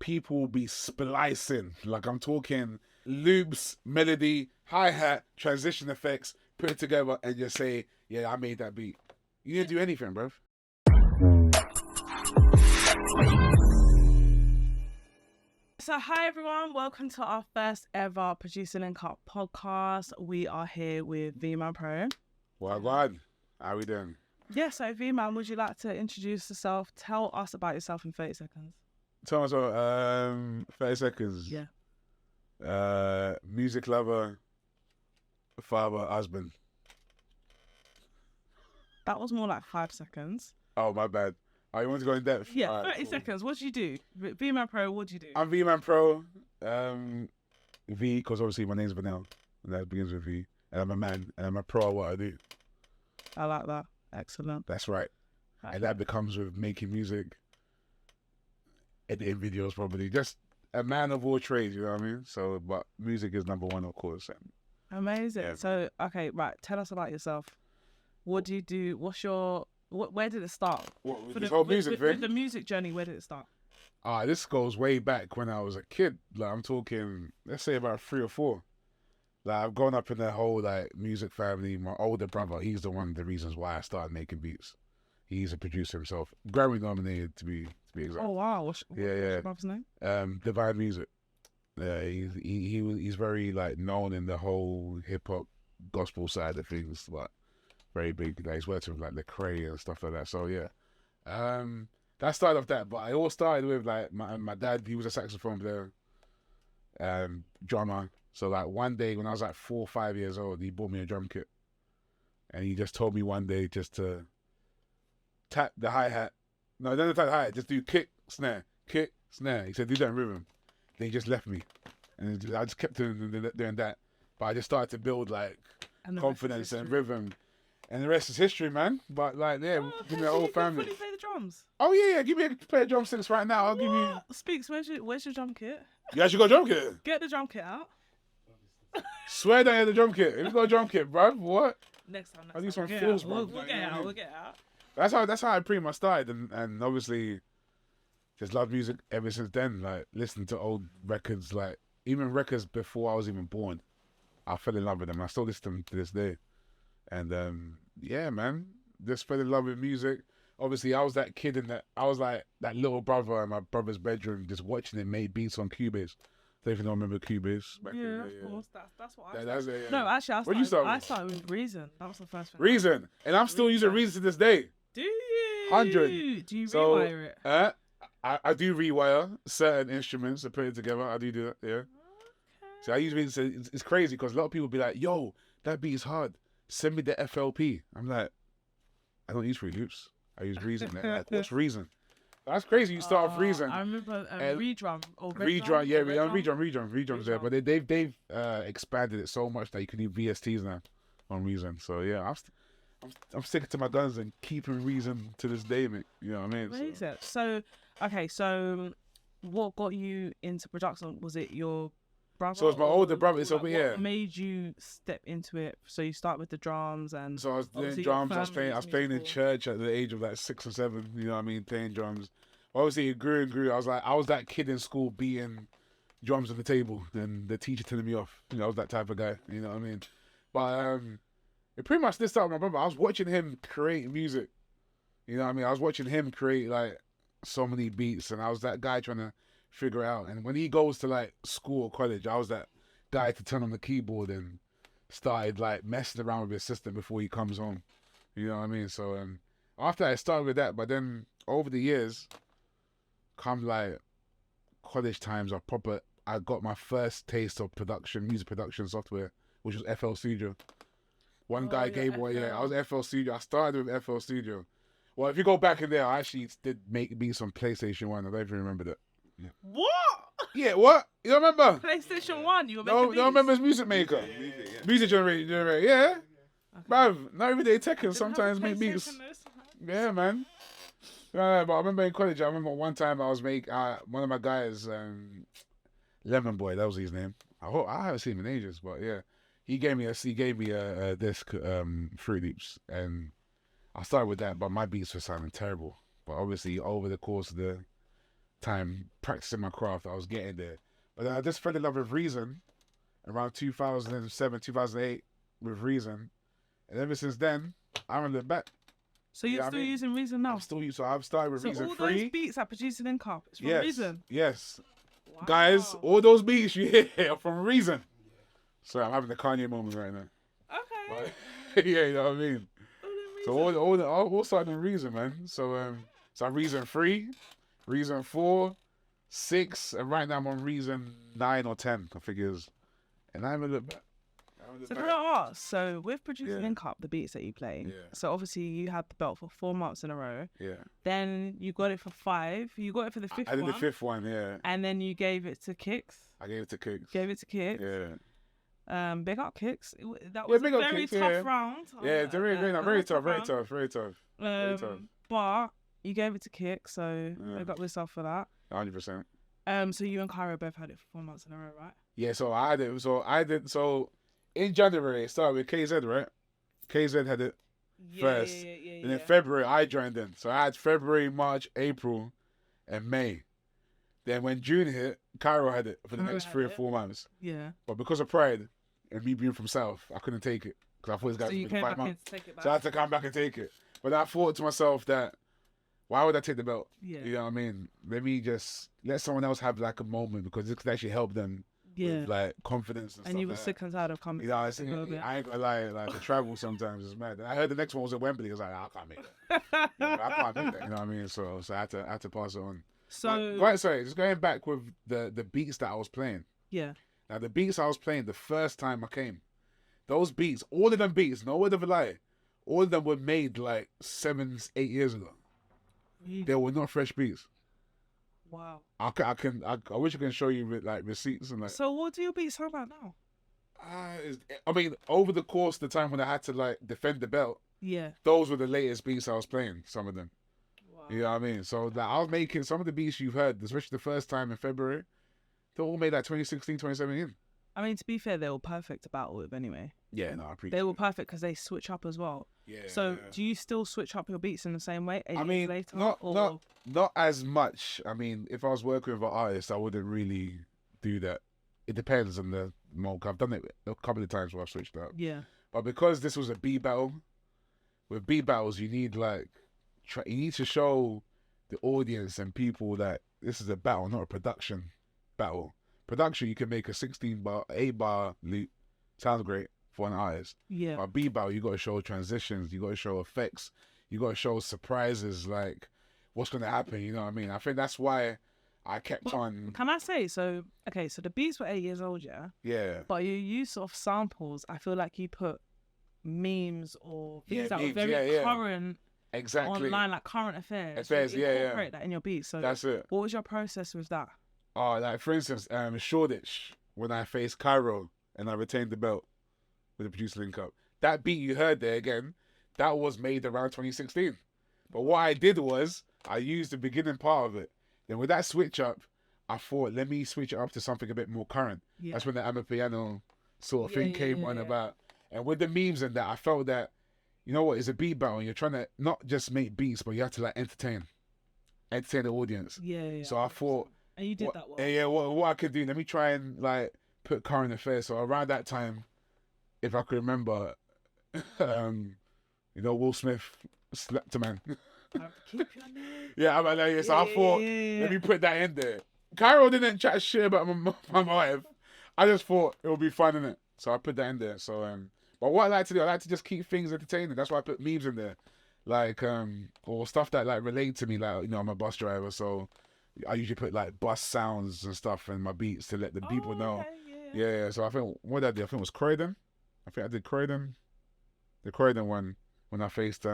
people will be splicing. Like I'm talking loops, melody, hi-hat, transition effects, put it together and just say, yeah, I made that beat. You didn't do anything, bruv. So hi everyone, welcome to our first ever producerlinkup podcast. We are here with V-man Pro. Well, God, how we doing? Yeah, so V-man, would you like to introduce yourself? Tell us about yourself in 30 seconds. Tell us what, 30 seconds. Yeah. Music lover, father, husband. That was more like 5 seconds. Oh, my bad. Oh, you want to go in depth? Yeah, All right, 30 seconds. What do you do? V-man Pro, what do you do? I'm V-man Pro. V, because obviously my name's Vanel, and that begins with V. And I'm a man, and I'm a pro at what I do. I like that. Excellent. That's right. Okay. And that becomes with making music, editing videos, probably. Just a man of all trades, you know what I mean? So, but music is number one, of course. Amazing. Yeah. So, okay, right. Tell us about yourself. What do you do? Where did it start? What, with this whole music thing? With the music journey, where did it start? This goes way back when I was a kid. Like, I'm talking, let's say about 3 or 4. Like, I've grown up in the whole, like, music family. My older brother, he's the one of the reasons why I started making beats. He's a producer himself. Grammy nominated, to be exact. Oh, wow. What's your brother's name? Divine Music. Yeah, he's very, like, known in the whole hip-hop gospel side of things, like, very big. Like, he's worked with, like, Lecrae and stuff like that. So, yeah. That started off that. But I all started with, like, my dad, he was a saxophone player, drummer. So, like, one day when I was, like, 4 or 5 years old, he bought me a drum kit. And he just told me one day just to tap the hi-hat. No, don't tap the hi-hat. Just do kick, snare, kick, snare. He said, do that in rhythm. Then he just left me. And I just kept doing that. But I just started to build, like, confidence and rhythm. And the rest is history, man. But, like, yeah, give me the whole family. Can you play the drums? Oh, yeah. Give me a pair of drumsticks right now. I'll give you... Speaks, where's your drum kit? You actually got a drum kit? Get the drum kit out. Swear down here the drum kit. If you got a drum kit, bruv, what? Next time. I'll do some fills, bro. We'll get out. That's how I pretty much started, and obviously just loved music ever since then. Like listening to old records, like even records before I was even born, I fell in love with them. I still listen to them to this day, and yeah, man, just fell in love with music. Obviously, I was that kid I was like that little brother in my brother's bedroom, just watching him make beats on Cubase. Don't even remember Cubase. Yeah, of course. That's what I started. That's it, yeah. No, actually, Where'd you start I with? started with Reason. That was the first thing. Reason, and I'm still using Reason to this day. Do you? 100. Do you rewire it? I do rewire certain instruments and put it together. I do that, yeah. Okay. So I use Reason. It's crazy because a lot of people be like, yo, that beat is hard. Send me the FLP. I'm like, I don't use Free Loops. I use Reason. Like, what's Reason? That's crazy. You start off Reason. I remember Redrum. Redrum's there, but they've expanded it so much that you can use VSTs now on Reason. So yeah, I'm sticking to my guns and keeping Reason to this day, mate. You know what I mean? Amazing. So okay, so what got you into production? Was it your brother? So it's my older brother. So yeah. What made you step into it? So you start with the drums and. So I was doing drums. I was playing in church at the age of like 6 or 7. You know what I mean? Playing drums. Obviously, it grew and grew. I was that kid in school beating drums on the table, and the teacher turning me off. You know, I was that type of guy. You know what I mean? But it pretty much did start with my brother. I was watching him create music. You know what I mean? I was watching him create like so many beats, and I was that guy trying to figure out. And when he goes to like school or college, I was that guy to turn on the keyboard and started like messing around with his system before he comes home. You know what I mean? So after I started with that, but then over the years, come like college times, I got my first taste of music production software, which was FL Studio. One guy gave away, I was FL Studio. I started with FL Studio. Well, if you go back in there, I actually did make beats on PlayStation 1. I don't even remember that. Yeah. What? Yeah, what? You don't remember? PlayStation 1, you were making beats? No, remember it's Music Maker. Music generator, yeah. Bruv, not every day Tekken sometimes make beats. Yeah, man. But I remember in college, I remember one time I was making, one of my guys, Lemon Boy, that was his name. I haven't seen him in ages, but yeah. He gave me a disc, Fruit Loops, and I started with that, but my beats were sounding terrible. But obviously, over the course of the time practicing my craft. I was getting there. But I just fell in love with Reason around 2007, 2008 with Reason. And ever since then, I haven't looked back. So you're still using Reason now? So I've started with Reason 3. So all those beats that Producing Income, it's from Reason? Yes. Wow. Guys, all those beats you hear are from Reason. So I'm having the Kanye moment right now. Okay. But, yeah, you know what I mean? So all started in Reason, man. So Reason 3, Reason 4, 6, and right now I'm on Reason 9 or 10, I think it is. And I haven't looked back. So can I ask, so with Producing Income, the beats that you play, so obviously you had the belt for 4 months in a row. Yeah. Then you got it for 5. You got it for the 5th one. I did the 5th one, yeah. And then you gave it to Kicks. I gave it to Kicks. Yeah. Big up Kicks. That was a very tough round. Yeah, very tough. But you gave it to Kicks, so big up yourself for that. 100%. So you and Cairo both had it for 4 months in a row, right? Yeah, so I did. So in January, it started with KZ, right? KZ had it first. And in February, I joined in. So I had February, March, April, and May. Then when June hit, Cairo had it for the next 3 or 4 months. Yeah. But because of pride and me being from South, I couldn't take it. Because I thought this guy was 5 months. So I had to come back and take it. But I thought to myself that, why would I take the belt? Yeah. You know what I mean? Let me just let someone else have like a moment, because this could actually help them. Yeah, with, like, confidence and stuff. And you were sick and tired of coming. You know, I ain't gonna lie, like the travel sometimes is mad. And I heard the next one was at Wembley. I was like, I can't make that. I can't make that. You know what I mean? So I had to pass it on. So just going back with the beats that I was playing. Yeah. Now the beats I was playing the first time I came, those beats, all of them beats, no word of a lie, all of them were made like 7, 8 years ago. Really? They were not fresh beats. Wow. I wish I can show you like receipts and like. So what do your beats sound about now? I mean, over the course of the time when I had to like defend the belt, those were the latest beats I was playing. Some of them. Wow. You know what I mean? So like, I was making some of the beats you've heard, especially the first time in February. They're all made like 2016, 2017. I mean, to be fair, they were perfect to battle with anyway. Yeah, no, I appreciate. They were perfect because they switch up as well. Yeah. So, do you still switch up your beats in the same way? I mean, later, not as much. I mean, if I was working with an artist, I wouldn't really do that. It depends on the mode. I've done it a couple of times where I've switched up. Yeah. But because this was a beat battle, with beat battles, you need you need to show the audience and people that this is a battle, not a production battle. Production, you can make a 16-bar, 8-bar loop. Sounds great for an artist. Yeah. But beat battle, you got to show transitions. You got to show effects. You got to show surprises, like what's going to happen. You know what I mean? I think that's why I kept on. Can I say, so the beats were 8 years old, yeah? Yeah. But your use of samples, I feel like you put memes or things that were very current. Exactly. Online, like current affairs. You incorporate that in your beats. So that's it. What was your process with that? Oh, like for instance, Shoreditch, when I faced Cairo and I retained the belt with the Producer Linkup. That beat you heard there again, that was made around 2016. But what I did was, I used the beginning part of it. Then with that switch up, I thought, let me switch it up to something a bit more current. Yeah. That's when the Amapiano sort of thing came on about. And with the memes and that, I felt that, you know what, it's a beat battle. And you're trying to not just make beats, but you have to like entertain the audience. Yeah. So I thought... And you did that well. Yeah, what I could do, let me try and like put current affairs. So around that time, if I could remember, Will Smith slapped a man. Keep your name. Yeah, so I thought, let me put that in there. Cairo didn't chat shit about my wife. I just thought it would be fun, innit? So I put that in there. So, but what I like to do, I like to just keep things entertaining. That's why I put memes in there, like or stuff that like relate to me. Like I'm a bus driver, so I usually put like bus sounds and stuff in my beats to let the people know. Okay, yeah. So I think what I did, I think it was Croydon. I think I did Croydon. The Croydon one when I faced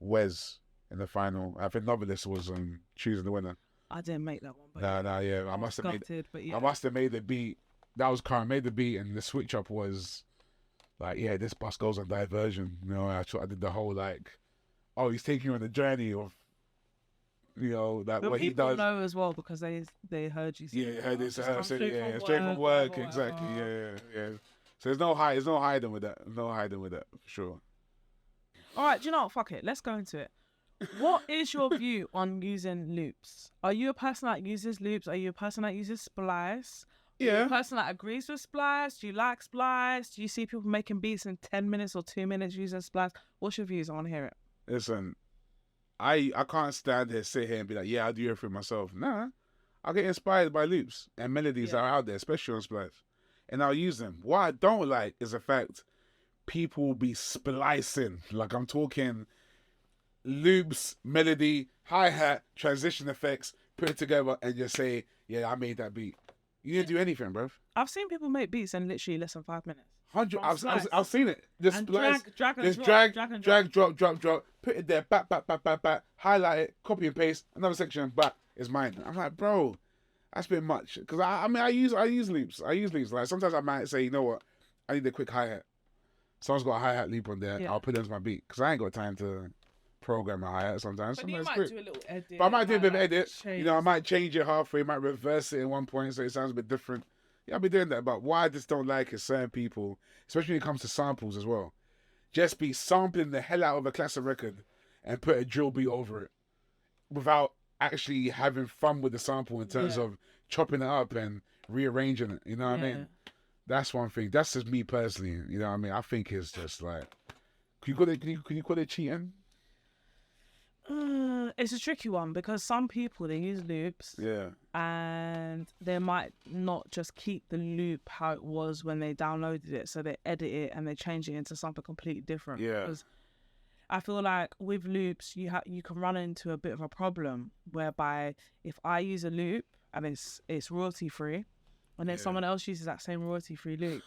Wes in the final. I think Novelist was choosing the winner. I didn't make that one. But yeah. I must have made the beat. That was current. Made the beat, and the switch up was like, this bus goes on diversion. I did the whole like, oh, he's taking you on the journey of. That what he does. People know as well because they heard you. Heard this. Straight from work. Exactly. Yeah. So there's no hiding with that. No hiding with that for sure. All right, do you know what? Fuck it. Let's go into it. What is your view on using loops? Are you a person that uses loops? Are you a person that uses splice? Are you a person that agrees with splice? Do you like splice? Do you see people making beats in 10 minutes or 2 minutes using splice? What's your views? I want to hear it. Listen, I can't sit here and be like, yeah, I'll do everything myself. Nah, I get inspired by loops and melodies that are out there, especially on splice, and I'll use them. What I don't like is the fact people will be splicing. Like, I'm talking loops, melody, hi-hat, transition effects, put it together and just say, yeah, I made that beat. You didn't do anything, bruv. I've seen people make beats in literally less than 5 minutes. I've seen it. Just splice, drag, drop, put it there, back, highlight it, copy and paste, another section, back, is mine. I'm like, bro, that's a bit much. Because I use loops. Like, sometimes I might say, you know what, I need a quick hi-hat. Someone's got a hi-hat loop on there, I'll put it into my beat. Because I ain't got time to program a hi-hat sometimes. But you might do a little edit. But I might do a bit of edit. You know, I might change it halfway, might reverse it in one point so it sounds a bit different. Yeah, I'll be doing that. But what I just don't like is certain people, especially when it comes to samples as well, just be sampling the hell out of a classic record and put a drill beat over it without actually having fun with the sample in terms of chopping it up and rearranging it. You know what I mean? That's one thing. That's just me personally. You know what I mean? I think it's just like, can you call it cheating? It's a tricky one because some people, they use loops and they might not just keep the loop how it was when they downloaded it, so they edit it and they change it into something completely different. Because I feel like with loops you can run into a bit of a problem whereby if I use a loop and it's royalty free and then someone else uses that same royalty free loop,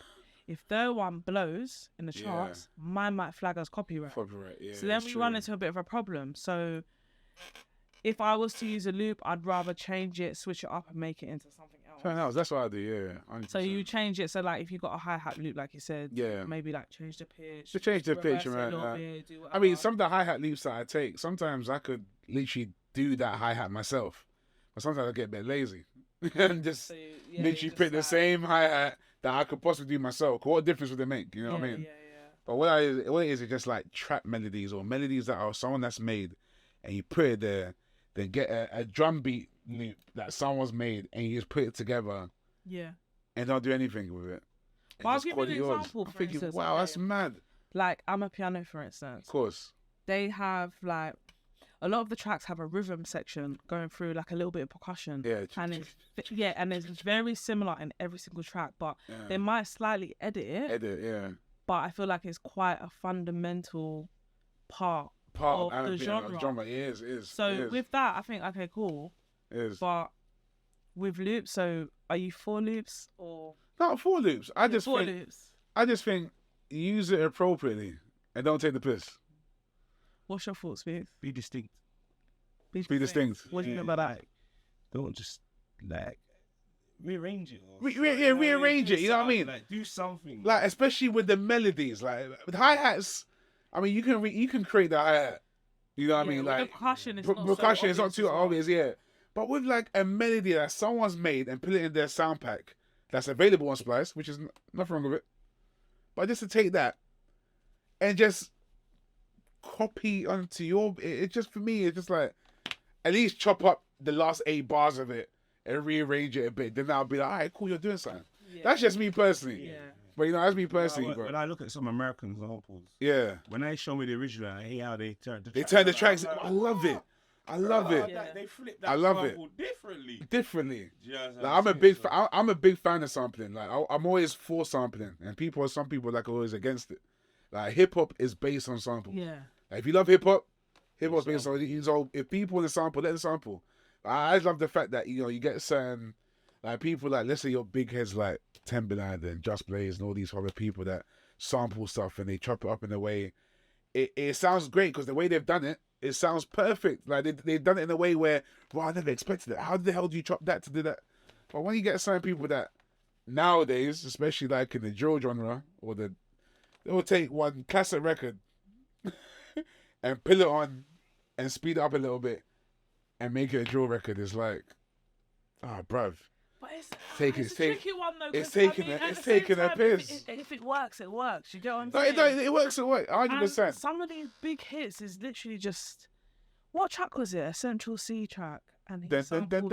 if their one blows in the charts, mine might flag as copyright. So then we run into a bit of a problem. So if I was to use a loop, I'd rather change it, switch it up and make it into something else. Fair enough. That's what I do, 100%. So you change it. So like if you got a hi-hat loop, like you said, maybe like change the pitch. Just change the pitch, man. I mean, some of the hi-hat loops that I take, sometimes I could literally do that hi-hat myself. But sometimes I get a bit lazy. And just literally pick the same hi-hat that I could possibly do myself. What difference would it make? You know what I mean? But what it is just like trap melodies or melodies that are someone that's made and you put it there, then get a drum beat loop that someone's made and you just put it together. And don't do anything with it. Well, I'll give you an example, for instance. Wow, that's mad. Like, I'm a piano, for instance. Of course. They have like, a lot of the tracks have a rhythm section going through like a little bit of percussion. And it's very similar in every single track, but they might slightly edit it. But I feel like it's quite a fundamental part of the genre. It is. So with that, I think, okay, cool. It is. But with loops, so are you for loops or? Not for loops. I just think use it appropriately and don't take the piss. What's your thoughts, Smith? Be distinct. Be distinct. What do you know about that? Don't just like rearrange it. Rearrange it. You know what I mean? Like, do something. Like, especially with the melodies, like with hi hats. I mean, you can create the hi hat. You know what I mean? Like percussion is not too obvious, But with like a melody that someone's made and put it in their sound pack that's available on Splice, which is nothing wrong with it. But just to take that and just copy onto it just, for me, it's just like, at least chop up the last 8 bars of it and rearrange it a bit. Then I'll be like, all right, cool, you're doing something. That's just me personally. But you know, that's me personally. When I look at some American examples, when they show me the original, I hear how they turn the tracks. I love it. They flip that sample differently. Like, I'm a big fan of sampling. Like, I'm always for sampling, and some people like always against it. Like, hip hop is based on sample. Like, if you love hip hop's based on. So if people want to sample, let them sample. I love the fact that, you know, you get certain like people, like, let's say your big heads like Timbaland and Just Blaze and all these other people that sample stuff and they chop it up in a way. It sounds great because the way they've done it, it sounds perfect. Like, they've done it in a way where, well, I never expected it. How the hell do you chop that to do that? But when you get certain people that nowadays, especially like in the drill genre, they will take one classic record and put it on and speed it up a little bit and make it a drill record. It's like, bruv. But it's a tricky one though. It's taking a piss. If it works, it works. You get what I'm saying? It works. 100%. Some of these big hits is literally just What track was it? A Central C track, and he sampled.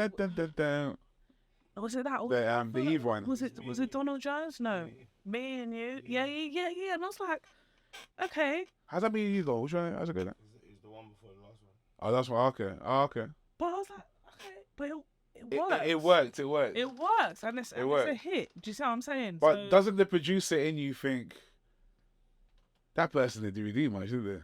Was it that? The Eve one. Was it Donald Jones? No, Me and You. Yeah. And I was like, okay. How's that Me and You go? Which one? How's it go? It's the one before the last one. Oh, that's one. Okay. Oh, okay. But I was like, okay, but it worked. It worked. It works, and it's a hit. Do you see what I'm saying? But doesn't the producer in you think that person didn't do much, did they?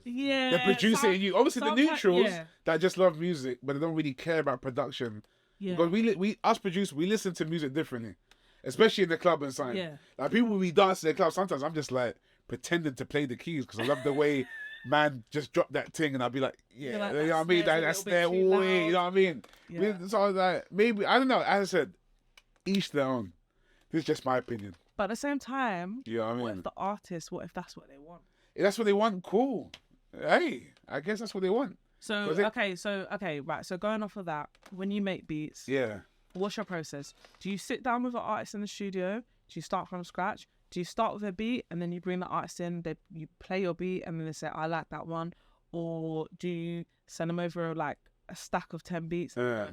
Yeah. The producer in you, obviously the neutrals that just love music, but they don't really care about production. Yeah. Because we us producers, we listen to music differently, especially in the club and something. Yeah. Like people we dance in the club, sometimes I'm just like pretending to play the keys because I love the way man just drop that thing, and I'll be like, yeah, like, you know what I mean? That's their way, you know what I mean? Yeah. So I was like, maybe I don't know. As I said, each their own. This is just my opinion. But at the same time, you know what I mean? What if the artist? What if that's what they want? If that's what they want, cool. Hey, I guess that's what they want. So right. So going off of that, when you make beats, what's your process? Do you sit down with an artist in the studio? Do you start from scratch? Do you start with a beat and then you bring the artist in? You play your beat and then they say, "I like that one," or do you send them over like a stack of 10 beats? Blah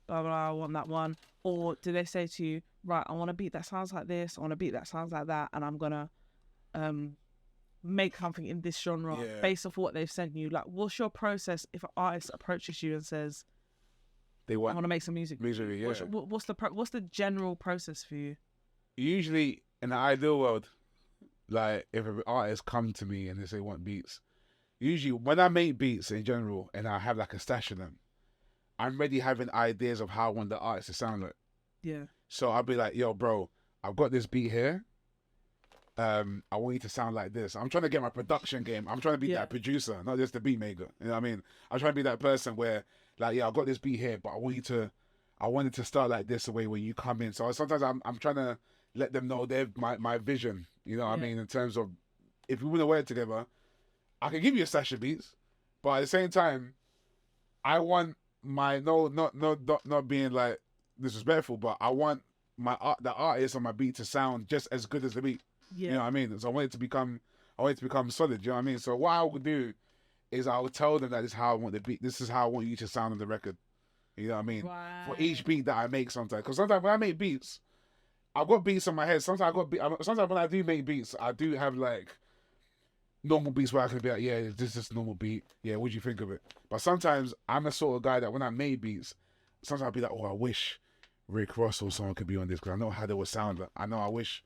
blah. I want that one. Or do they say to you, "Right, I want a beat that sounds like this. I want a beat that sounds like that, and I'm gonna make something in this genre based off what they've sent you." Like, what's your process if an artist approaches you and says I want to make some music? What's the general process for you? Usually in the ideal world, like if an artist come to me and they say want beats, usually when I make beats in general and I have like a stash of them, I'm already having ideas of how I want the artist to sound like. Yeah. So I'll be like, yo bro, I've got this beat here. I want you to sound like this. I'm trying to get my production game. I'm trying to be that producer, not just the beat maker. You know what I mean? I'm trying to be that person where, like, I've got this beat here, but I want it to start like this the way when you come in. So sometimes I'm trying to let them know they're my vision. You know what I mean? In terms of, if we want to work together, I can give you a stash of beats, but at the same time, I want my not being like disrespectful, but I want the artist on my beat to sound just as good as the beat. Yeah. You know what I mean? So I want it to become solid. You know what I mean? So what I would do is I would tell them that this is how I want the beat. This is how I want you to sound on the record. You know what I mean? Right. For each beat that I make sometimes. Because sometimes when I make beats, I've got beats in my head. Sometimes when I do make beats, I do have like normal beats where I can be like, yeah, this is a normal beat. Yeah, what do you think of it? But sometimes I'm the sort of guy that when I make beats, sometimes I'll be like, oh, I wish Rick Ross or someone could be on this because I know how they would sound. I know I wish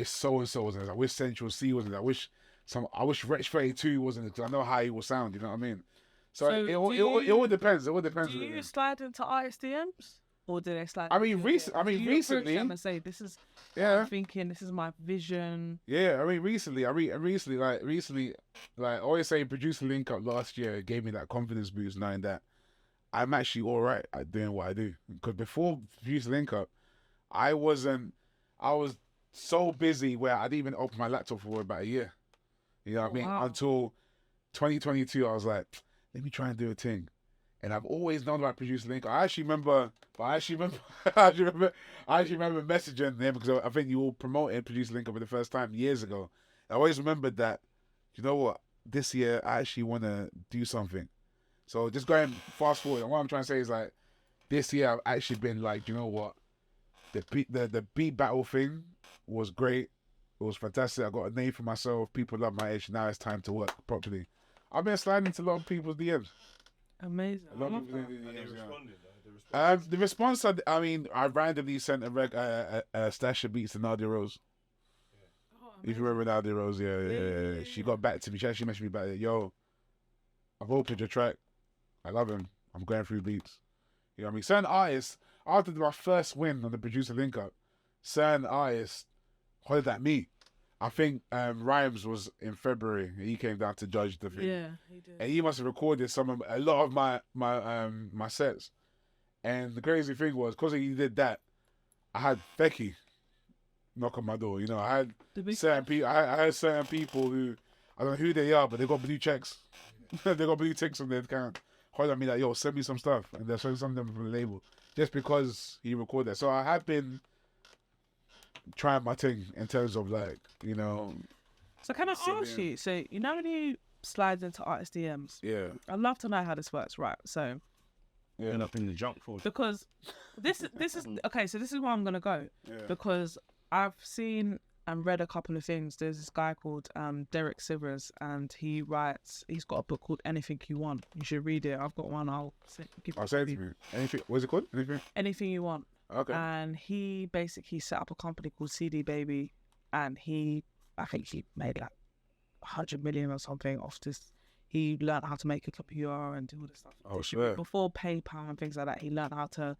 so and so was in it. I wish Central C was in it. I wish Wretch 32 was in it because I know how he will sound. You know what I mean? So it all depends. It all depends. Do you slide into artist DMs or do they slide? I mean, recently. And say this is. Yeah. I'm thinking this is my vision. Yeah, I mean, recently, like always saying, producerlinkup last year gave me that confidence boost, knowing that I'm actually all right at doing what I do. Because before producerlinkup, I was so busy where I didn't even open my laptop for about a year. You know what I mean? Wow. Until 2022, I was like, let me try and do a thing. And I've always known about producerlinkup. I actually remember messaging them because I think you all promoted producerlinkup for the first time years ago. I always remembered that, you know what, this year I actually want to do something. So just going fast forward, and what I'm trying to say is like, this year I've actually been like, you know what, the beat battle thing was great. It was fantastic. I got a name for myself. People love my age. Now it's time to work properly. I've been sliding into a lot of people's DMs. Amazing. A lot of people's DMs. The response, I mean, I randomly sent a stash of beats to Nadia Rose. Yeah. If you remember Nadia Rose, yeah. She got back to me. She actually messaged me back. Yo, I've opened your track. I love him. I'm going through beats. You know what I mean? Certain artists, after my first win on the producerlinkup, certain artists hollered at me. I think Rhymes was in February. He came down to judge the thing. Yeah, he did. And he must have recorded a lot of my sets. And the crazy thing was, because he did that, I had Becky knock on my door. You know, I had certain people. I had certain people who I don't know who they are, but they got blue checks. They got blue ticks on their account. Holler at me like, yo, send me some stuff, and they're sending some of them from the label just because he recorded that. So I have been trying my thing in terms of like, you know. So can I ask you? So you know when you slides into artist DMs. Yeah. I'd love to know how this works, right? So, end up in the junk folder. Because this is okay. So this is where I'm gonna go, because I've seen and read a couple of things. There's this guy called Derek Sivers, and he's got a book called Anything You Want. You should read it. I've got one. I'll say it to you. Anything? What's it called? Anything You Want. Okay. And he basically set up a company called CD Baby, and I think he made like 100 million or something off this. He learned how to make a computer and do all this stuff. Oh, sure. Before PayPal and things like that, he learned how to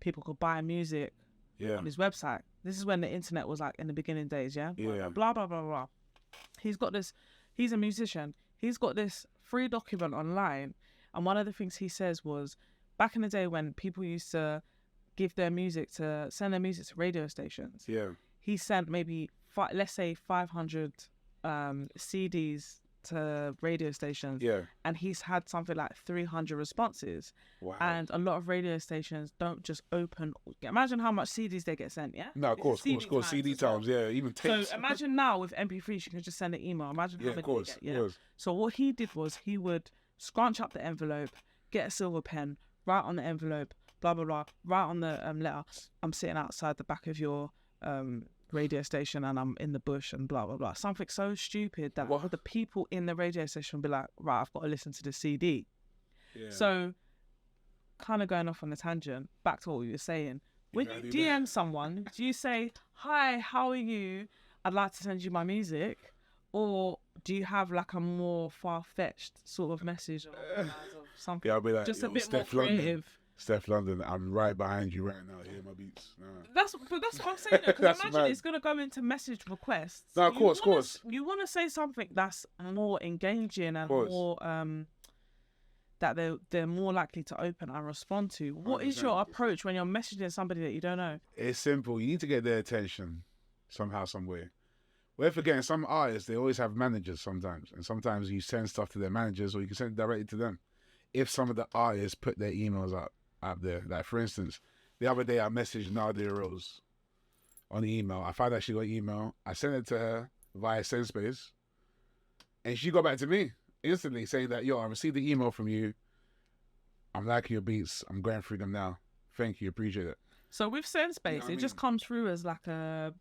people could buy music on his website. This is when the internet was like in the beginning days, yeah? Yeah. Blah, blah, blah, blah. He's a musician. He's got this free document online. And one of the things he says was, back in the day when people used to send their music to radio stations. Yeah. He sent maybe, let's say 500 CDs to radio stations. Yeah. And he's had something like 300 responses. Wow. And a lot of radio stations don't just open. Imagine how much CDs they get sent, yeah? No, of course. CD times, yeah, even tapes. So imagine now with MP3s, you can just send an email. Imagine how many they get, yeah? Of course. So what he did was he would scrunch up the envelope, get a silver pen, write on the envelope, blah, blah, blah, write on the letter, I'm sitting outside the back of your radio station and I'm in the bush and blah, blah, blah. Something so stupid that the people in the radio station will be like, right, I've got to listen to the CD. Yeah. So kind of going off on a tangent, back to what you were saying. When you DM someone, do you say, hi, how are you? I'd like to send you my music. Or do you have like a more far-fetched sort of message or something? Yeah, I'll be like, just a bit Steph more creative. London. Steph London, I'm right behind you right now. Hear my beats. Nah. That's what I'm saying. Because imagine mad. It's going to go into message requests. No, of course. You want to say something that's more engaging and more that they're more likely to open and respond to. What is your approach when you're messaging somebody that you don't know? It's simple. You need to get their attention somehow, some way. We're forgetting some artists, they always have managers sometimes. And sometimes you send stuff to their managers or you can send it directly to them. If some of the artists put their emails up there. Like, for instance, the other day I messaged Nadia Rose on email. I found out she got email. I sent it to her via SendSpace. And she got back to me instantly saying that, yo, I received the email from you. I'm liking your beats. I'm going through them now. Thank you. Appreciate it. So with SendSpace, it just comes through as like an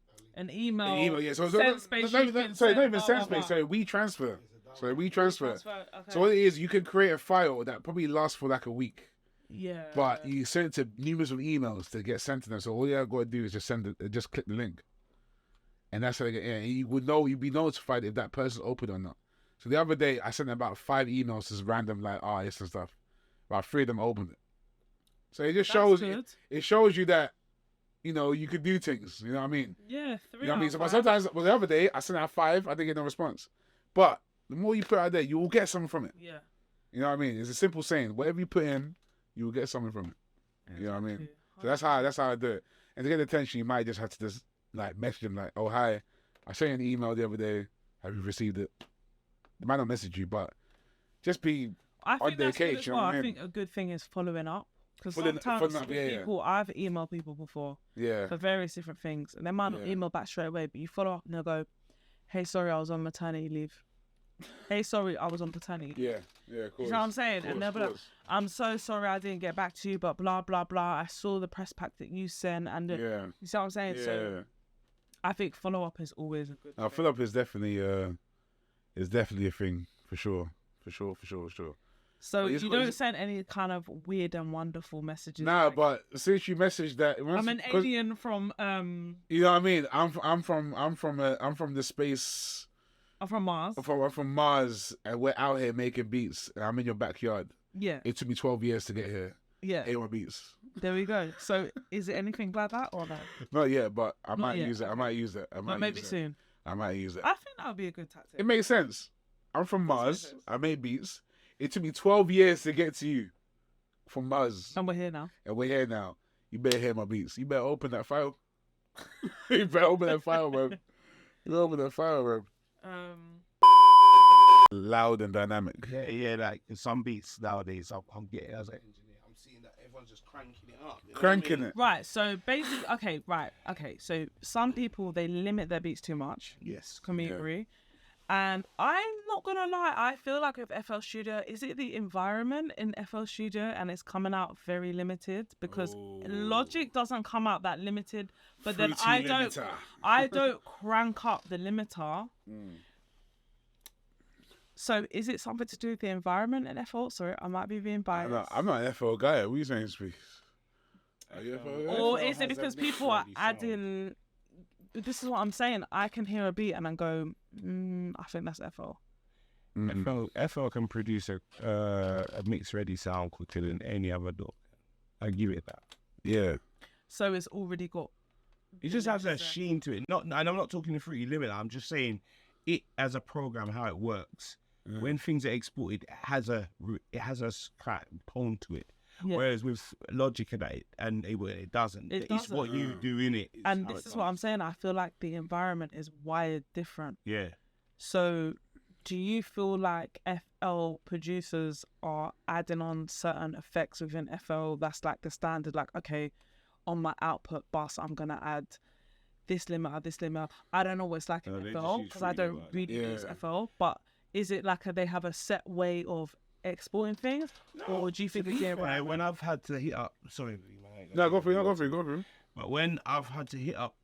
email. Yeah. So SendSpace. Not even SendSpace. So WeTransfer. Okay. So what it is, you can create a file that probably lasts for like a week. Yeah. But you send it to numerous of emails to get sent to them. So all you got to do is just just click the link. And that's how they get in. You'd be notified if that person opened or not. So the other day, I sent about 5 emails to random like artists and stuff. About 3 of them opened it. So it just shows it shows you that, you could do things. You know what I mean? Yeah, 3. You know what I mean? So sometimes, the other day, I sent out 5, I didn't get no response. But the more you put out there, you will get something from it. Yeah. You know what I mean? It's a simple saying. Whatever you put in, you will get something from it. You know what I mean? So that's how I do it. And to get attention, you might just have to just like message them like, oh, hi, I sent you an email the other day. Have you received it? They might not message you, but just be on their case. You know what I mean? think a good thing is following up. Because sometimes I've emailed people before for various different things. And they might not email back straight away, but you follow up and they'll go, hey, sorry, I was on maternity leave. Hey, sorry, I was on paternity. Yeah, of course. You know what I'm saying? And they'll be like, I'm so sorry I didn't get back to you, but blah, blah, blah. I saw the press pack that you sent. And you see what I'm saying? Yeah. So I think follow-up is always a good thing. Follow-up is definitely a thing, for sure. So you don't send any kind of weird and wonderful messages? Nah, but since you messaged that... I'm an alien from... You know what I mean? I'm from the space... I'm from Mars. I'm from Mars, and we're out here making beats. And I'm in your backyard. Yeah. It took me 12 years to get here. Yeah. 8 more beats. There we go. So, is it anything like that or no? Not yet, but I might use it. I might use it. Maybe soon. I might use it. I think that would be a good tactic. It makes sense. I'm from Mars. I made beats. It took me 12 years to get to you from Mars. And we're here now. You better hear my beats. You better open that file. You better open that file, bro. Loud and dynamic. Yeah, like some beats nowadays, I'm getting as an engineer, I'm seeing that everyone's just cranking it up. It. Right, so basically, okay. So some people, they limit their beats too much. Yes. Can we agree? And I'm not gonna lie, I feel like with FL Studio, is it the environment in FL Studio and it's coming out very limited? Because Logic doesn't come out that limited, but then I don't crank up the limiter. So is it something to do with the environment in FL? Sorry, I might be being biased. I'm not an FL guy. What are you saying, Speaks? Are you FL guy? Or is it because people are adding... This is what I'm saying. I can hear a beat and I go, I think that's FL. FL can produce a mix ready sound quicker than any other dog. I give it that. Yeah. So it's already got. It just has a sheen to it. And I'm not talking the Fruity Limiter. I'm just saying it as a program, how it works. When things are exported, it has a tone to it. Yeah. Whereas with Logic and it doesn't. It's what you do in it. And this is what I'm saying. I feel like the environment is wired different. Yeah. So do you feel like FL producers are adding on certain effects within FL that's like the standard, like, okay, on my output bus, I'm going to add this limiter. I don't know what it's like in FL because I don't really use FL, but is it like they have a set way of exporting things, or do you think when I've had to hit up, sorry, go for it. But when I've had to hit up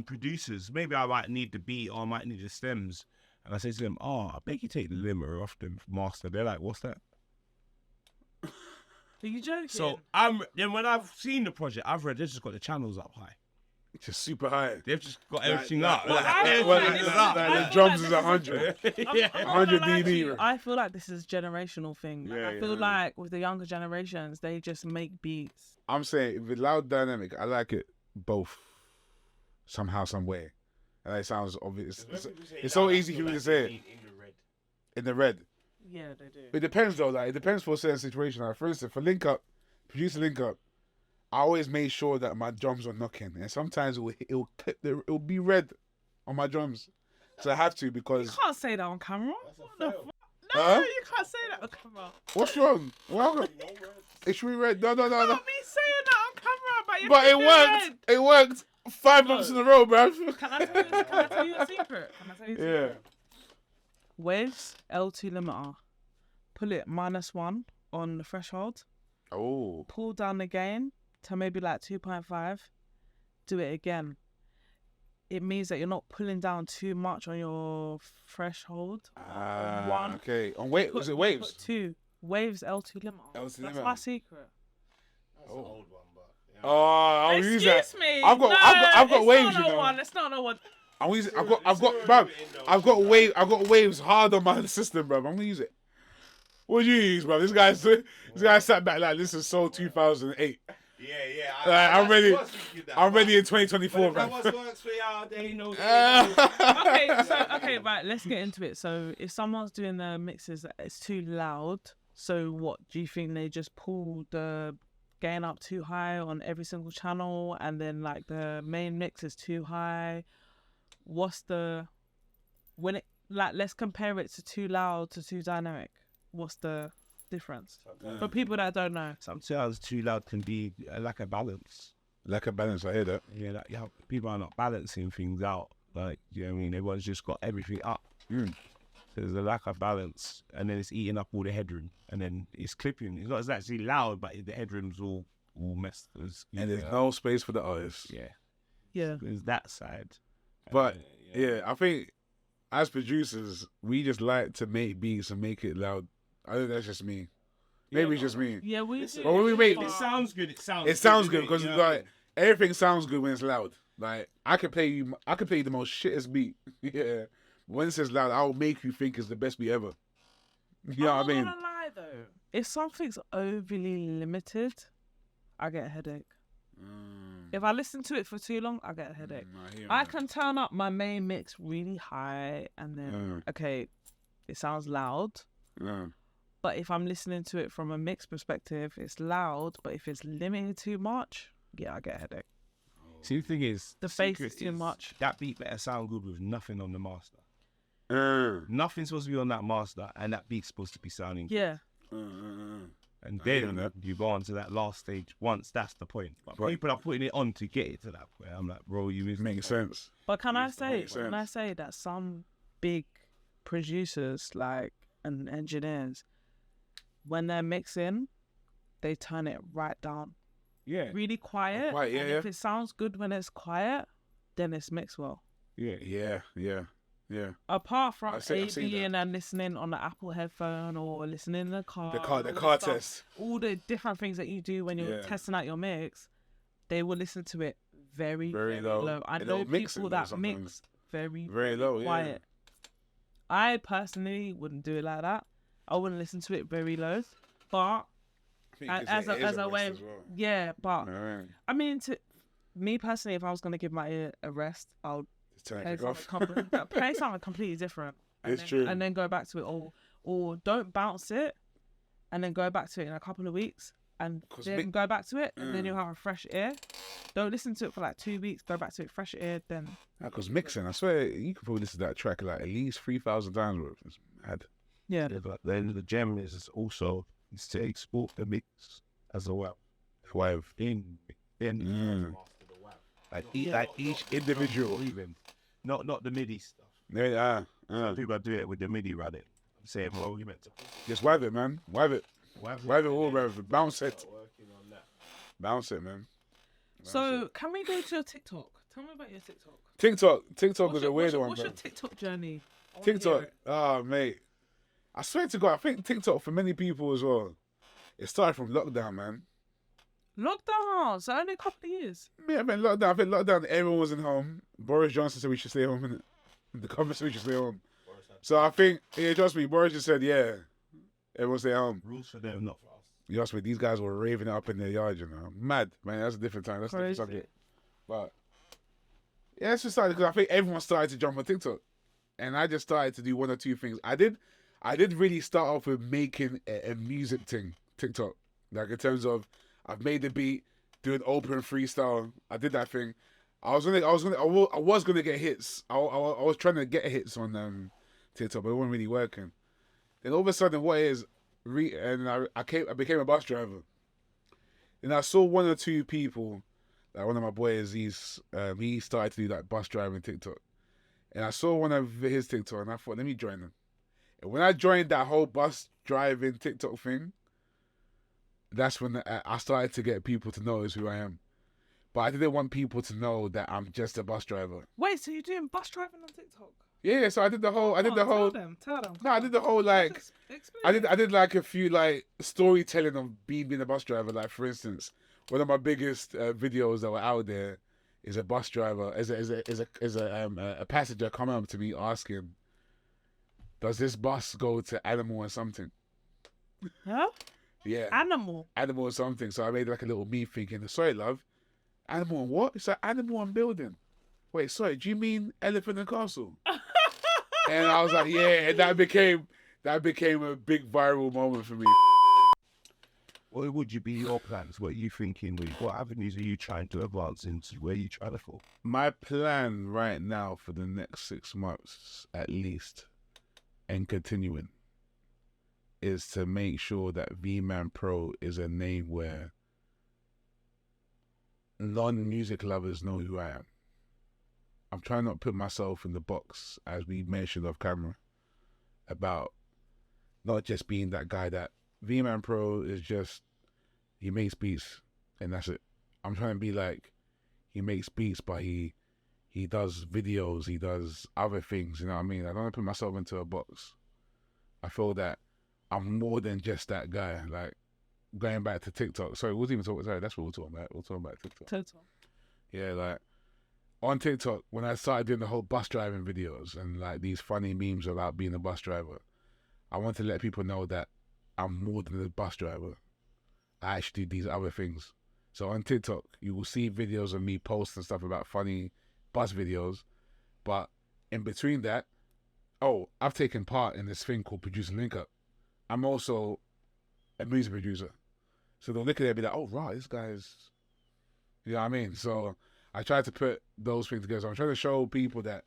producers, maybe I might need the beat or I might need the stems, and I say to them, I beg you take the limiter off the master. They're like, what's that? Are you joking? So then when I've seen the project, I've read they've just got the channels up high. It's just super high. They've just got everything up. The drums is 100. 100 dB. I feel like this is a generational thing. I feel like with the younger generations, they just make beats. I'm saying with loud dynamic, I like it both. Somehow, some way. And it sounds obvious. It's so easy for me to say it. In the red. Yeah, they do. It depends though. Like it depends for a certain situation. Like for instance, for producer link up, I always made sure that my drums are knocking, and sometimes it'll be red on my drums, so I have to because you can't say that on camera. No, you can't say that on camera. What's wrong? Well, it should be red. No. Not me saying that on camera, but it worked. It worked 5 months in a row, bro. Can I tell you a secret? Yeah. Waves L2 limiter. Pull it -1 on the threshold. Oh. Pull down the gain to maybe like 2.5, do it again. It means that you're not pulling down too much on your threshold. One. Okay. On was it waves? 2. Waves L2 limiter. That's my secret. That's an old one, but. Yeah. Oh, I'll use that. Excuse me. I've got waves, you know. It's not no one. I've got waves hard on my system, bro. I'm gonna use it. What do you use, bro? This guy sat back like this is so 2008. Yeah. I'm ready in 2024, bro. What works for y'all? They ain't no. Okay, right. Let's get into it. So, if someone's doing the mixes, it's too loud. So, what do you think? They just pull the gain up too high on every single channel, and then like the main mix is too high. Let's compare it to too loud to too dynamic. What's the difference for people that don't know? Sometimes too loud can be a lack of balance. Lack of balance, I hear that. Yeah, people are not balancing things out. Like, you know what I mean? Everyone's just got everything up. There's a lack of balance, and then it's eating up all the headroom, and then it's clipping. It's not actually loud, but the headroom's all messed. And there's no space for the artist. Yeah. There's that side. But I think as producers, we just like to make beats and make it loud. I think that's just me. Maybe it's just me. Yeah, we do. But when we make it sounds good. It sounds good because like everything sounds good when it's loud. Like I could play you the most shittest beat. Yeah. When it says loud, I'll make you think it's the best beat ever. You know what I mean? I'm not gonna lie though. If something's overly limited, I get a headache. If I listen to it for too long, I get a headache. I can turn up my main mix really high and then, okay, it sounds loud. But if I'm listening to it from a mix perspective, it's loud. But if it's limited too much, I get a headache. See, the thing is, the bass is too much. That beat better sound good with nothing on the master. Nothing's supposed to be on that master, and that beat's supposed to be sounding good. Yeah. And then you go on to that last stage once that's the point. But people are putting it on to get it to that point. I'm like, bro, you makes sense. But can I say that some big producers and engineers, when they're mixing, they turn it right down. Yeah. Really quiet. Quiet, yeah, and yeah. if it sounds good when it's quiet, then it's mixed well. Yeah. Apart from being and listening on the Apple headphone or listening in the car. The car test. All the different things that you do when you're testing out your mix, they will listen to it very low. I know people that mix very low, quiet. I personally wouldn't do it like that. I wouldn't listen to it very low. But as a way of, but I mean, to me personally, if I was going to give my ear a rest, I'll play something completely different. It's true. And then go back to it, or don't bounce it, and then go back to it in a couple of weeks, and then go back to it, and then you'll have a fresh ear. Don't listen to it for like 2 weeks. Go back to it, fresh ear, then. Because mixing, I swear, you could probably listen to that track like at least 3,000 times worth. It's mad. Yeah. But then the gem is also to export the mix as a WAV. Like each individual, even not the MIDI stuff. Some people do it with the MIDI running. I'm saying, well, you meant to just WAV it, man. WAV it all, bro. Bounce it. Bounce it, man. So, can we go to your TikTok? Tell me about your TikTok. TikTok was a weird one. What's your TikTok journey? TikTok, mate. I swear to God, I think TikTok for many people as well. It started from lockdown, man. Lockdown, so only a couple of years. Yeah, man, lockdown. I think lockdown, everyone wasn't home. Boris Johnson said we should stay home, innit? The government said we should stay home. So I think, trust me, Boris just said, everyone stay home. Rules for them, not for us. You trust me, these guys were raving it up in their yard, you know. Mad, man, that's a different time. That's a different subject. But, yeah, it's just started because I think everyone started to jump on TikTok. And I just started to do one or two things. I did really start off with making a music thing, TikTok. Like in terms of, I've made the beat, doing open freestyle. I did that thing. I was gonna get hits. I was trying to get hits on TikTok, but it wasn't really working. Then all of a sudden, I became a bus driver. And I saw one or two people, like one of my boys, he started to do like bus driving TikTok. And I saw one of his TikTok, and I thought, let me join them. And when I joined that whole bus driving TikTok thing, that's when I started to get people to know who I am. But I didn't want people to know that I'm just a bus driver. Wait, so you're doing bus driving on TikTok? Yeah, so I did the whole. Tell them. No, I did the whole like. I did like a few like storytelling of being a bus driver. Like for instance, one of my biggest videos that were out there is a bus driver, is a passenger coming up to me asking, "Does this bus go to Animal or something?" Huh? Yeah. Animal or something. So I made like a little me thinking, sorry, love. Animal and what? It's like Animal and Building. Wait, sorry, do you mean Elephant and Castle? And I was like, yeah, and that became a big viral moment for me. What would you be your plans? What are you thinking? What avenues are you trying to advance into? Where are you trying to fall? My plan right now for the next 6 months, at least, and continuing, is to make sure that V-Man Pro is a name where non-music lovers know who I am. I'm trying not to put myself in the box, as we mentioned off camera, about not just being that guy that V-Man Pro is just, he makes beats and that's it. I'm trying to be like, he makes beats, but he does videos, he does other things, you know what I mean? I don't want to put myself into a box. I feel that I'm more than just that guy. Like, going back to TikTok. Sorry, we'll even talk. Sorry, that's what we're talking about. We're talking about TikTok. Yeah, like on TikTok, when I started doing the whole bus driving videos and like these funny memes about being a bus driver, I want to let people know that I'm more than a bus driver. I actually do these other things. So on TikTok, you will see videos of me posting stuff about funny bus videos, but in between that, I've taken part in this thing called producerlinkup. I'm also a music producer. So they'll look at it and be like, oh, right, this guy's, you know what I mean? So I try to put those things together. So I'm trying to show people that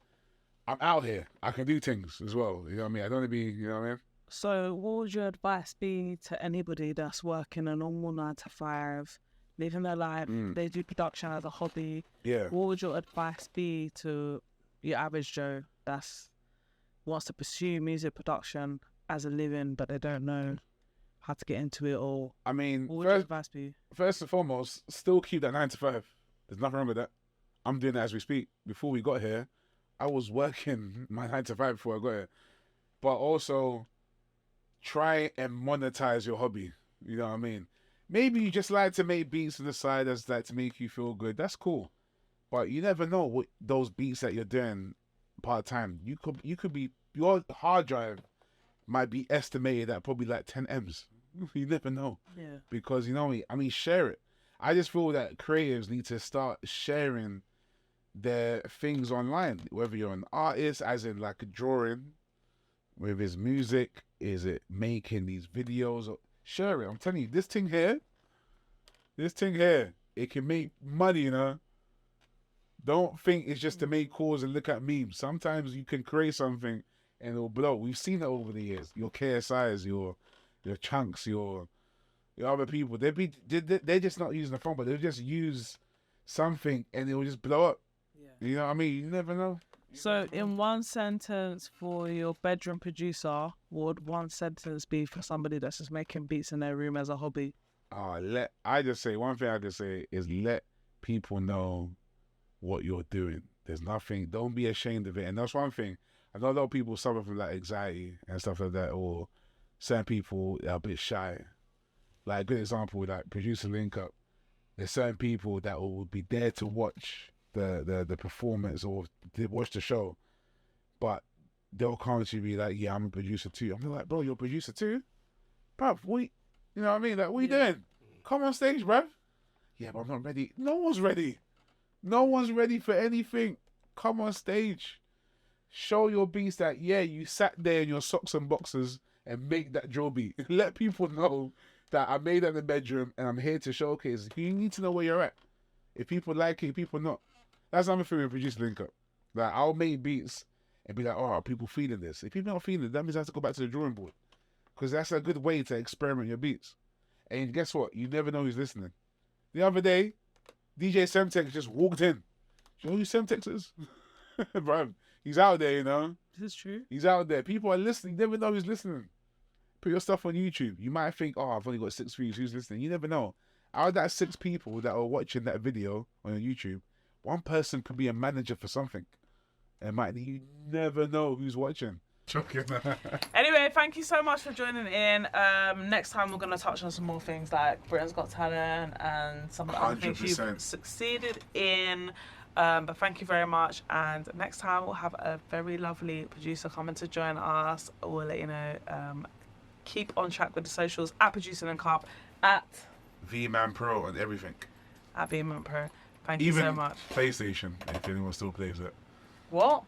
I'm out here. I can do things as well. You know what I mean? I don't want to be, you know what I mean? So what would your advice be to anybody that's working a normal 9 to 5, living their life, they do production as a hobby? Yeah. What would your advice be to your average Joe that's wants to pursue music production as a living, but they don't know how to get into it, or I mean, what would your advice be? First and foremost, still keep that 9 to 5. There's nothing wrong with that. I'm doing that as we speak. Before we got here, I was working my 9 to 5 before I got here. But also, try and monetize your hobby. You know what I mean? Maybe you just like to make beats on the side as that to make you feel good. That's cool. But you never know what those beats that you're doing part-time. You could be, your hard drive might be estimated at probably like 10 M's. You never know. Yeah. Because, you know, I mean, share it. I just feel that creatives need to start sharing their things online. Whether you're an artist, as in like a drawing, whether it's music, is it making these videos, or share it. I'm telling you, this thing here, it can make money, you know. Don't think it's just to make calls and look at memes. Sometimes you can create something and it'll blow. We've seen it over the years. Your KSIs, your Chunks, your other people. They're just not using the phone, but they'll just use something and it will just blow up. Yeah. You know what I mean? You never know. So, in one sentence for your bedroom producer, what would one sentence be for somebody that's just making beats in their room as a hobby? I just say, one thing I can say is let people know what you're doing. There's nothing, don't be ashamed of it. And that's one thing. I know a lot of people suffer from like anxiety and stuff like that, or certain people are a bit shy. Like a good example with like producerlinkup. There's certain people that will be there to watch the performance or watch the show, but they'll come to be like, yeah, I'm a producer too. I'm like, bro, you're a producer too? Bruv, you know what I mean? Like, what you doing? Come on stage, bruv. Yeah, but I'm not ready. No one's ready. No one's ready for anything. Come on stage. Show your beats that, yeah, you sat there in your socks and boxers and make that drill beat. Let people know that I made that in the bedroom and I'm here to showcase. You need to know where you're at. If people like it, people not. That's another thing with producerlinkup. Like, I'll make beats and be like, oh, are people feeling this? If people not feeling it, that means I have to go back to the drawing board. Because that's a good way to experiment your beats. And guess what? You never know who's listening. The other day, DJ Semtex just walked in. Do you know who Semtex is? Bro, he's out there, you know? This is true. He's out there. People are listening. You never know who's listening. Put your stuff on YouTube. You might think, oh, I've only got 6 views. Who's listening? You never know. Out of that 6 people that are watching that video on YouTube, one person could be a manager for something. And you never know who's watching. Anyway, thank you so much for joining in. Next time we're going to touch on some more things like Britain's Got Talent and some of the other things you've succeeded in. But thank you very much. And next time we'll have a very lovely producer coming to join us. We'll let you know. Keep on track with the socials at producerlinkup, at V-man Pro and everything. At V-man Pro. Thank you so much. PlayStation, if anyone still plays it. What?